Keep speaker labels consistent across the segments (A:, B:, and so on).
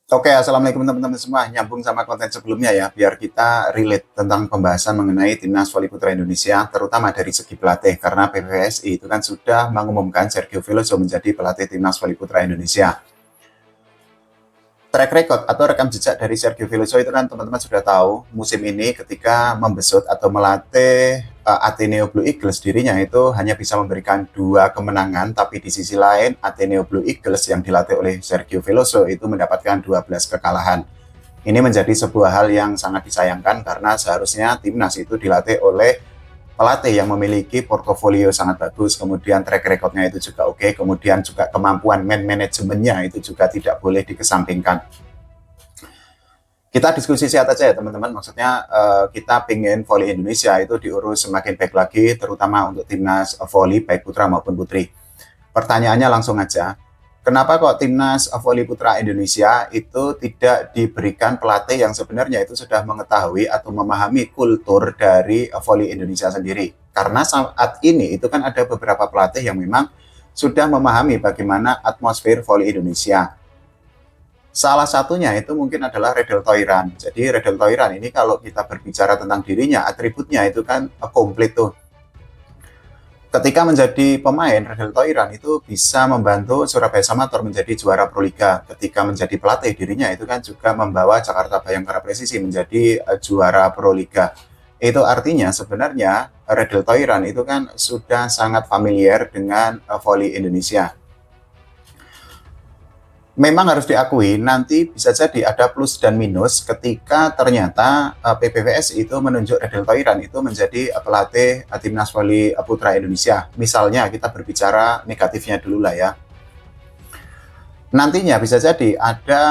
A: Oke, assalamualaikum teman-teman semua. Nyambung sama konten sebelumnya ya, biar kita relate tentang pembahasan mengenai timnas voli putra Indonesia, terutama dari segi pelatih, karena PPSI itu kan sudah mengumumkan Sergio Veloso menjadi pelatih timnas voli putra Indonesia. Track record atau rekam jejak dari Sergio Veloso itu kan teman-teman sudah tahu, musim ini ketika membesut atau melatih Ateneo Blue Eagles, dirinya itu hanya bisa memberikan 2 kemenangan, tapi di sisi lain Ateneo Blue Eagles yang dilatih oleh Sergio Veloso itu mendapatkan 12 kekalahan. Ini menjadi sebuah hal yang sangat disayangkan karena seharusnya timnas itu dilatih oleh pelatih yang memiliki portofolio sangat bagus, kemudian track recordnya itu juga oke, kemudian juga kemampuan man manajemennya itu juga tidak boleh dikesampingkan. Kita diskusi sehat aja ya teman-teman, maksudnya kita pengen volley Indonesia itu diurus semakin baik lagi, terutama untuk timnas volley baik putra maupun putri. Pertanyaannya langsung aja, kenapa kok timnas voli putra Indonesia itu tidak diberikan pelatih yang sebenarnya itu sudah mengetahui atau memahami kultur dari voli Indonesia sendiri? Karena saat ini itu kan ada beberapa pelatih yang memang sudah memahami bagaimana atmosfer voli Indonesia. Salah satunya itu mungkin adalah Redel Toiran. Jadi Redel Toiran ini kalau kita berbicara tentang dirinya, atributnya itu kan komplit tuh. Ketika menjadi pemain, Redel Toiran itu bisa membantu Surabaya Samator menjadi juara Proliga. Ketika menjadi pelatih, dirinya itu kan juga membawa Jakarta Bayangkara Presisi menjadi juara Proliga. Itu artinya sebenarnya Redel Toiran itu kan sudah sangat familiar dengan voli Indonesia. Memang harus diakui, nanti bisa jadi ada plus dan minus ketika ternyata PPVS itu menunjuk Redel Toiran itu menjadi pelatih timnas voli putra Indonesia. Misalnya kita berbicara negatifnya dulu lah ya. Nantinya bisa jadi ada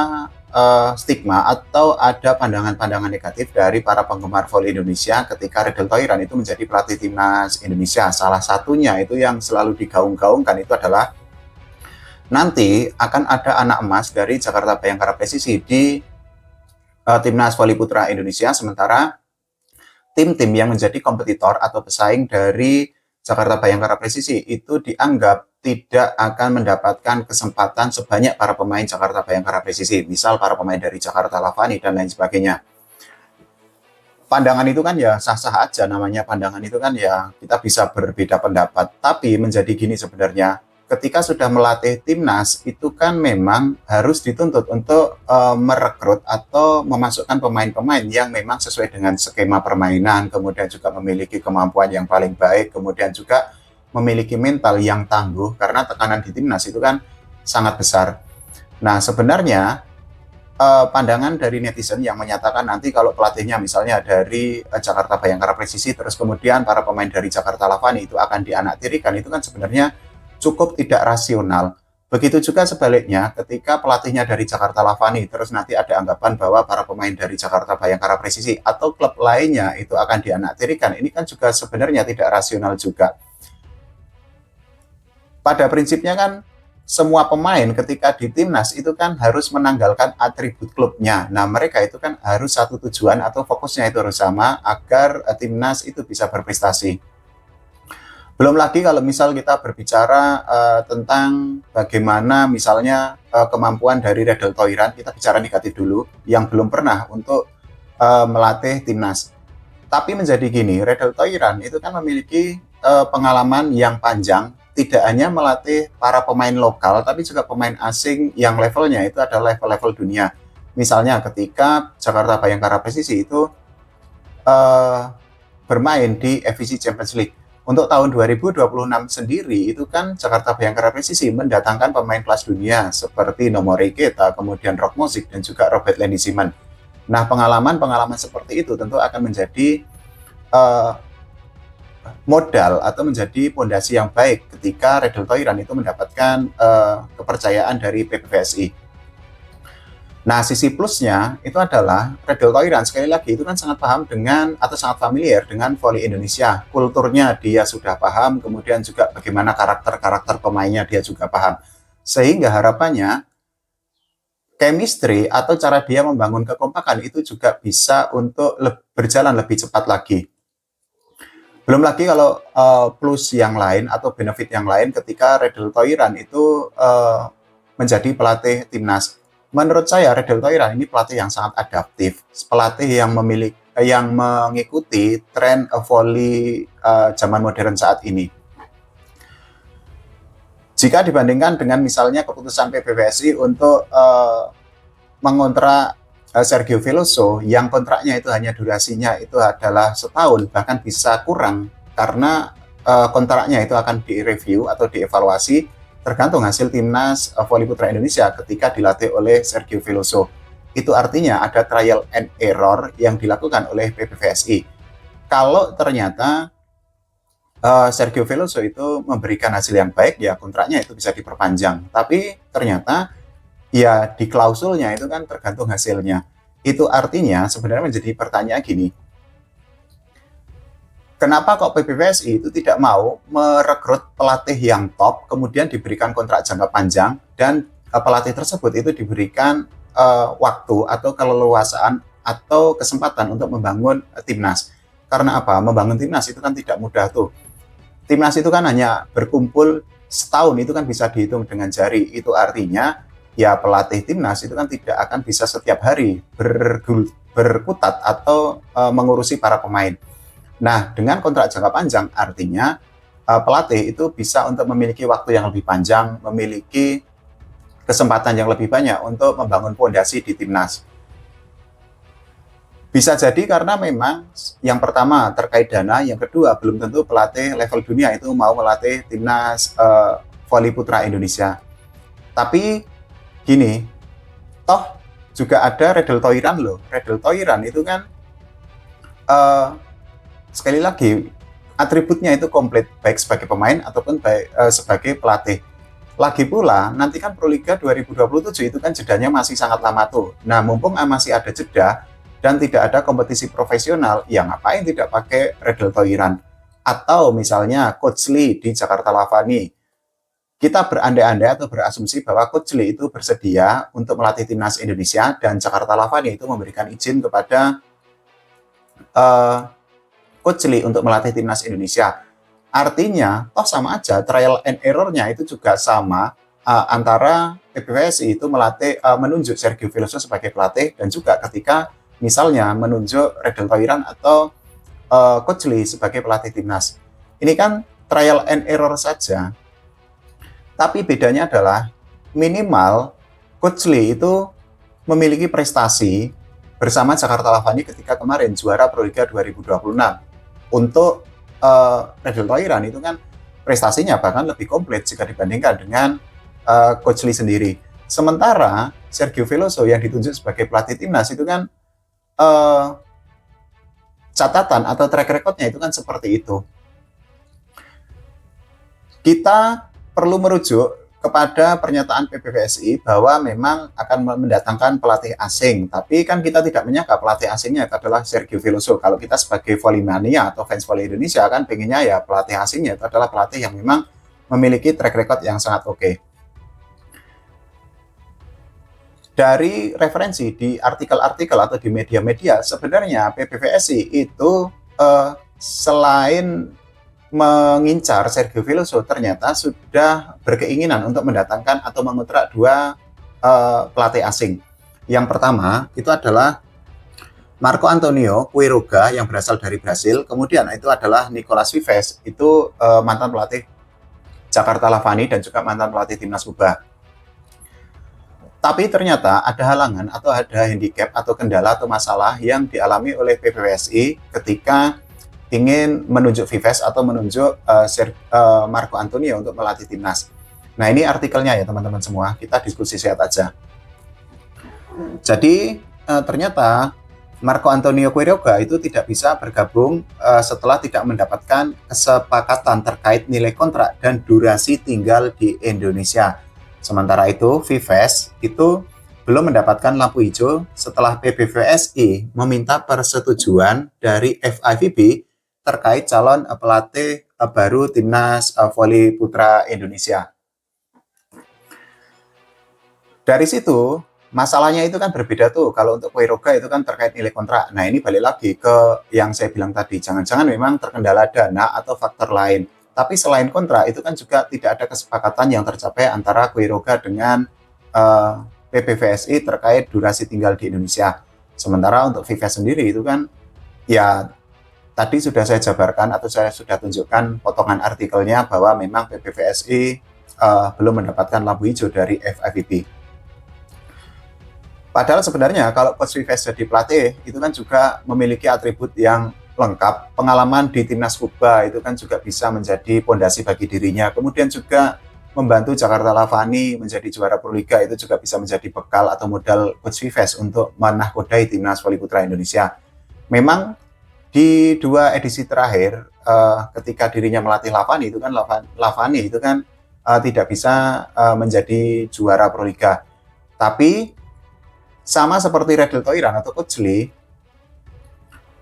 A: stigma atau ada pandangan-pandangan negatif dari para penggemar voli Indonesia ketika Redel Toiran itu menjadi pelatih timnas Indonesia. Salah satunya itu yang selalu digaung-gaungkan itu adalah nanti akan ada anak emas dari Jakarta Bayangkara Presisi di timnas voli putra Indonesia, sementara tim-tim yang menjadi kompetitor atau pesaing dari Jakarta Bayangkara Presisi itu dianggap tidak akan mendapatkan kesempatan sebanyak para pemain Jakarta Bayangkara Presisi, misal para pemain dari Jakarta Lavani dan lain sebagainya. Pandangan itu kan ya sah-sah aja, namanya pandangan itu kan ya kita bisa berbeda pendapat, tapi menjadi gini sebenarnya, ketika sudah melatih timnas itu kan memang harus dituntut untuk merekrut atau memasukkan pemain-pemain yang memang sesuai dengan skema permainan, kemudian juga memiliki kemampuan yang paling baik, kemudian juga memiliki mental yang tangguh karena tekanan di timnas itu kan sangat besar. Nah, sebenarnya pandangan dari netizen yang menyatakan nanti kalau pelatihnya misalnya dari Jakarta Bayangkara Presisi terus kemudian para pemain dari Jakarta Lavani itu akan dianaktirikan, itu kan sebenarnya cukup tidak rasional. Begitu juga sebaliknya, ketika pelatihnya dari Jakarta Lavani, terus nanti ada anggapan bahwa para pemain dari Jakarta Bayangkara Presisi atau klub lainnya itu akan dianaktirikan. Ini kan juga sebenarnya tidak rasional juga. Pada prinsipnya kan semua pemain ketika di timnas itu kan harus menanggalkan atribut klubnya. Nah, mereka itu kan harus satu tujuan atau fokusnya itu harus sama agar timnas itu bisa berprestasi. Belum lagi kalau misal kita berbicara tentang bagaimana misalnya kemampuan dari Redel Toiran, kita bicara negatif dulu, yang belum pernah untuk melatih timnas. Tapi menjadi gini, Redel Toiran itu kan memiliki pengalaman yang panjang, tidak hanya melatih para pemain lokal, tapi juga pemain asing yang levelnya itu adalah level-level dunia. Misalnya ketika Jakarta Bayangkara Presisi itu bermain di FIC Champions League. Untuk tahun 2026 sendiri itu kan Jakarta Bayangkara Presisi mendatangkan pemain kelas dunia seperti Nomori Keta, kemudian Rock Music dan juga Robert Landisiman. Nah, pengalaman-pengalaman seperti itu tentu akan menjadi uh, modal atau menjadi pondasi yang baik ketika Redel Toiran itu mendapatkan kepercayaan dari PPVSI. Nah, sisi plusnya itu adalah Redel Toiran sekali lagi itu kan sangat paham dengan atau sangat familiar dengan voli Indonesia. Kulturnya dia sudah paham, kemudian juga bagaimana karakter-karakter pemainnya dia juga paham. Sehingga harapannya chemistry atau cara dia membangun kekompakan itu juga bisa untuk berjalan lebih cepat lagi. Belum lagi kalau plus yang lain atau benefit yang lain ketika Redel Toiran itu menjadi pelatih timnas. Menurut saya Redel Toiran ini pelatih yang sangat adaptif, pelatih yang mengikuti tren voli zaman modern saat ini. Jika dibandingkan dengan misalnya keputusan PBVSI untuk mengontrak Sergio Veloso yang kontraknya itu hanya durasinya itu adalah setahun, bahkan bisa kurang karena kontraknya itu akan direview atau dievaluasi tergantung hasil timnas voli putra Indonesia ketika dilatih oleh Sergio Veloso. Itu artinya ada trial and error yang dilakukan oleh PBVSI. Kalau ternyata Sergio Veloso itu memberikan hasil yang baik, ya kontraknya itu bisa diperpanjang. Tapi ternyata ya di klausulnya itu kan tergantung hasilnya. Itu artinya sebenarnya menjadi pertanyaan gini, kenapa kok PBVSI itu tidak mau merekrut pelatih yang top, kemudian diberikan kontrak jangka panjang, dan pelatih tersebut itu diberikan waktu atau keleluasaan atau kesempatan untuk membangun timnas. Karena apa? Membangun timnas itu kan tidak mudah tuh. Timnas itu kan hanya berkumpul setahun, itu kan bisa dihitung dengan jari. Itu artinya ya pelatih timnas itu kan tidak akan bisa setiap hari berkutat atau mengurusi para pemain. Nah, dengan kontrak jangka panjang artinya pelatih itu bisa untuk memiliki waktu yang lebih panjang, memiliki kesempatan yang lebih banyak untuk membangun fondasi di timnas. Bisa jadi karena memang yang pertama terkait dana, yang kedua belum tentu pelatih level dunia itu mau melatih timnas voli putra Indonesia. Tapi gini, toh juga ada Redel Toiran loh. Redel Toiran itu kan sekali lagi atributnya itu komplit, baik sebagai pemain ataupun baik sebagai pelatih. Lagi pula nanti kan Proliga 2027 itu kan jedanya masih sangat lama tuh. Nah, mumpung masih ada jeda dan tidak ada kompetisi profesional, ya ngapain tidak pakai Redel Toiran? Atau misalnya Coach Lee di Jakarta Lavani. Kita berandai-andai atau berasumsi bahwa Coach Lee itu bersedia untuk melatih timnas Indonesia dan Jakarta Lavani itu memberikan izin kepada Coach Lee untuk melatih timnas Indonesia. Artinya, toh sama aja, trial and error-nya itu juga sama antara PBVSI itu menunjuk Sergio Veloso sebagai pelatih dan juga ketika misalnya menunjuk Redel Toiran atau Coach Lee sebagai pelatih timnas. Ini kan trial and error saja. Tapi bedanya adalah minimal Coach Lee itu memiliki prestasi bersama Jakarta Lavani ketika kemarin juara Proliga 2026. Untuk Redel Toiran itu kan prestasinya bahkan lebih komplit jika dibandingkan dengan Coach Lee sendiri. Sementara Sergio Veloso yang ditunjuk sebagai pelatih timnas itu kan catatan atau track record-nya itu kan seperti itu. Kita perlu merujuk kepada pernyataan PBVSI bahwa memang akan mendatangkan pelatih asing, tapi kan kita tidak menyangka pelatih asingnya itu adalah Sergio Veloso. Kalau kita sebagai volley-mania atau fans volley Indonesia kan pengennya ya pelatih asingnya itu adalah pelatih yang memang memiliki track record yang sangat oke. Dari referensi di artikel-artikel atau di media-media, sebenarnya PBVSI itu selain mengincar Sergio Veloso, ternyata sudah berkeinginan untuk mendatangkan atau mengontrak dua pelatih asing. Yang pertama itu adalah Marco Antonio Quiroga yang berasal dari Brasil, kemudian itu adalah Nicolas Vives, itu mantan pelatih Jakarta Lavani dan juga mantan pelatih timnas Kuba. Tapi ternyata ada halangan atau ada handicap atau kendala atau masalah yang dialami oleh PBVSI ketika ingin menunjuk Vives atau menunjuk Marco Antonio untuk melatih timnas. Nah, ini artikelnya ya teman-teman semua, kita diskusi sehat aja. Jadi ternyata Marco Antonio Quiroga itu tidak bisa bergabung setelah tidak mendapatkan kesepakatan terkait nilai kontrak dan durasi tinggal di Indonesia. Sementara itu, Vives itu belum mendapatkan lampu hijau setelah PBVSI meminta persetujuan dari FIVB terkait calon pelatih baru timnas voli putra Indonesia. Dari situ, masalahnya itu kan berbeda tuh. Kalau untuk Quiroga itu kan terkait nilai kontrak. Nah, ini balik lagi ke yang saya bilang tadi. Jangan-jangan memang terkendala dana atau faktor lain. Tapi selain kontrak, itu kan juga tidak ada kesepakatan yang tercapai antara Quiroga dengan PBVSI terkait durasi tinggal di Indonesia. Sementara untuk Vives sendiri itu kan ya tadi sudah saya jabarkan atau saya sudah tunjukkan potongan artikelnya bahwa memang PBVSI belum mendapatkan lampu hijau dari FIVB. Padahal sebenarnya kalau Coach Vives jadi pelatih itu kan juga memiliki atribut yang lengkap. Pengalaman di Timnas Kuba itu kan juga bisa menjadi pondasi bagi dirinya. Kemudian juga membantu Jakarta Lavani menjadi juara Proliga itu juga bisa menjadi bekal atau modal Coach Vives untuk menahkodai Timnas Voli Putra Indonesia. Memang di 2 edisi terakhir ketika dirinya melatih Lavani itu kan Lavani itu kan tidak bisa menjadi juara Proliga. Tapi sama seperti Redel Toiran atau Coach Lee,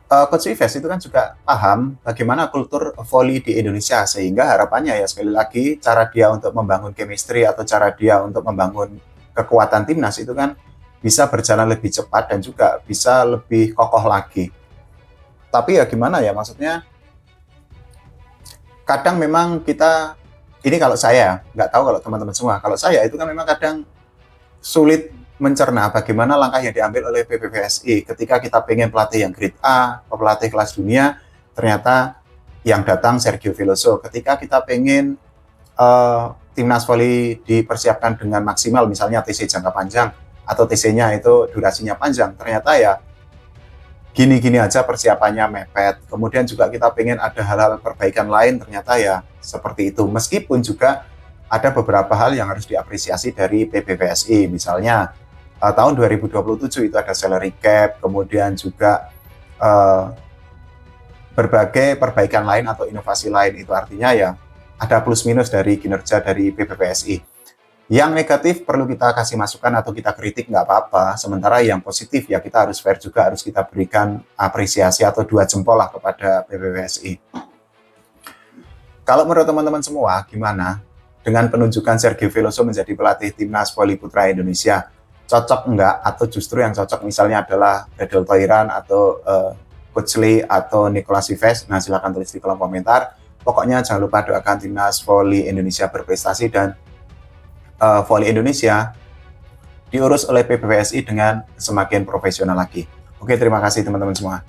A: Coach Vives itu kan juga paham bagaimana kultur voli di Indonesia, sehingga harapannya ya sekali lagi cara dia untuk membangun chemistry atau cara dia untuk membangun kekuatan timnas itu kan bisa berjalan lebih cepat dan juga bisa lebih kokoh lagi. Tapi ya gimana ya, maksudnya kadang memang kita, ini kalau saya, nggak tahu kalau teman-teman semua, kalau saya itu kan memang kadang sulit mencerna bagaimana langkah yang diambil oleh PBVSI ketika kita pengen pelatih yang grade A, pelatih kelas dunia, ternyata yang datang Sergio Veloso. Ketika kita pengen timnas voli dipersiapkan dengan maksimal, misalnya TC jangka panjang atau TC-nya itu durasinya panjang, ternyata ya gini-gini aja persiapannya mepet. Kemudian juga kita pengen ada hal-hal perbaikan lain, ternyata ya seperti itu. Meskipun juga ada beberapa hal yang harus diapresiasi dari PBVSI, misalnya tahun 2027 itu ada salary cap, kemudian juga berbagai perbaikan lain atau inovasi lain. Itu artinya ya ada plus minus dari kinerja dari PBVSI. Yang negatif perlu kita kasih masukan atau kita kritik nggak apa-apa, sementara yang positif ya kita harus fair juga, harus kita berikan apresiasi atau 2 jempol lah kepada PBVSI. Kalau menurut teman-teman semua, gimana dengan penunjukan Sergio Veloso menjadi pelatih Timnas Voli Putra Indonesia? Cocok enggak, atau justru yang cocok misalnya adalah Redel Toiran atau Coach Lee atau Nicolas Vives? Nah, silahkan tulis di kolom komentar. Pokoknya jangan lupa doakan Timnas Voli Indonesia berprestasi dan Voli Indonesia diurus oleh PBVSI dengan semakin profesional lagi. Oke, terima kasih teman-teman semua.